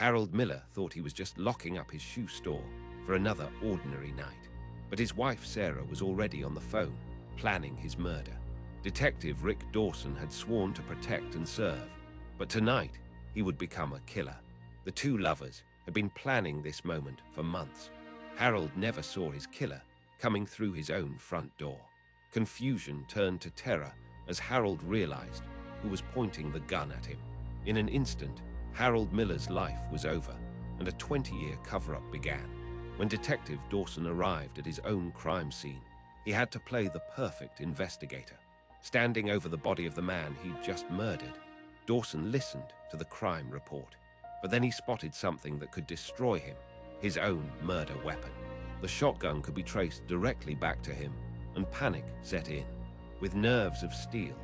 Harold Miller thought he was just locking up his shoe store for another ordinary night. But his wife Sarah was already on the phone, planning his murder. Detective Rick Dawson had sworn to protect and serve, but tonight he would become a killer. The two lovers had been planning this moment for months. Harold never saw his killer coming through his own front door. Confusion turned to terror as Harold realized who was pointing the gun at him. In an instant, Harold Miller's life was over, and a 20-year cover-up began. When Detective Dawson arrived at his own crime scene, he had to play the perfect investigator. Standing over the body of the man he'd just murdered, Dawson listened to the crime report. But then he spotted something that could destroy him, his own murder weapon. The shotgun could be traced directly back to him, and panic set in. With nerves of steel,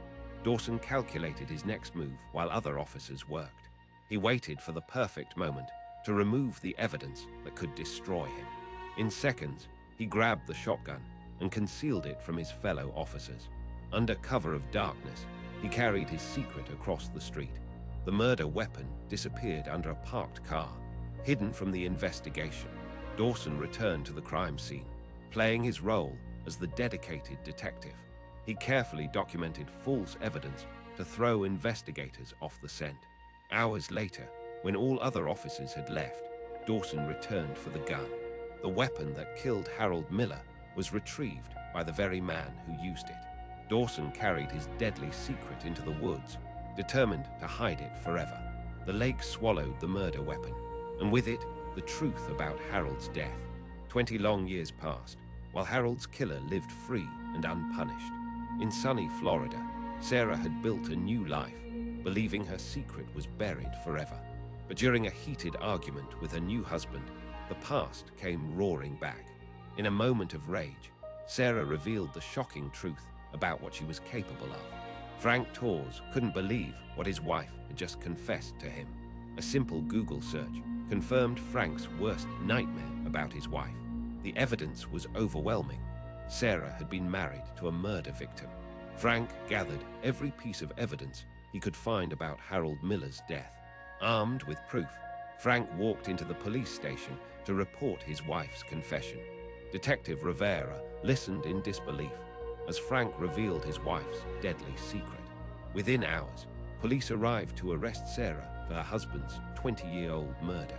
Dawson calculated his next move while other officers worked. He waited for the perfect moment to remove the evidence that could destroy him. In seconds, he grabbed the shotgun and concealed it from his fellow officers. Under cover of darkness, he carried his secret across the street. The murder weapon disappeared under a parked car. Hidden from the investigation, Dawson returned to the crime scene, playing his role as the dedicated detective. He carefully documented false evidence to throw investigators off the scent. Hours later, when all other officers had left, Dawson returned for the gun. The weapon that killed Harold Miller was retrieved by the very man who used it. Dawson carried his deadly secret into the woods, determined to hide it forever. The lake swallowed the murder weapon, and with it, the truth about Harold's death. 20 long years passed, while Harold's killer lived free and unpunished. In sunny Florida, Sarah had built a new life, believing her secret was buried forever. But during a heated argument with her new husband, the past came roaring back. In a moment of rage, Sarah revealed the shocking truth about what she was capable of. Frank Torres couldn't believe what his wife had just confessed to him. A simple Google search confirmed Frank's worst nightmare about his wife. The evidence was overwhelming. Sarah had been married to a murder victim. Frank gathered every piece of evidence he could find about Harold Miller's death. Armed with proof, Frank walked into the police station to report his wife's confession. Detective Rivera listened in disbelief as Frank revealed his wife's deadly secret. Within hours, police arrived to arrest Sarah for her husband's 20-year-old murder.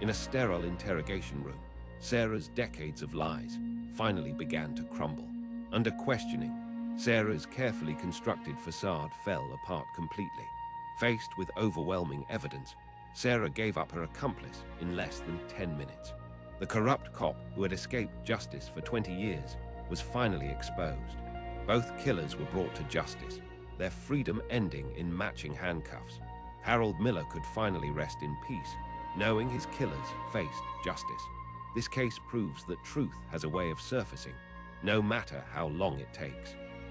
In a sterile interrogation room, Sarah's decades of lies finally began to crumble. Under questioning, Sarah's carefully constructed facade fell apart completely. Faced with overwhelming evidence, Sarah gave up her accomplice in less than 10 minutes. The corrupt cop who had escaped justice for 20 years was finally exposed. Both killers were brought to justice, their freedom ending in matching handcuffs. Harold Miller could finally rest in peace, knowing his killers faced justice. This case proves that truth has a way of surfacing, no matter how long it takes.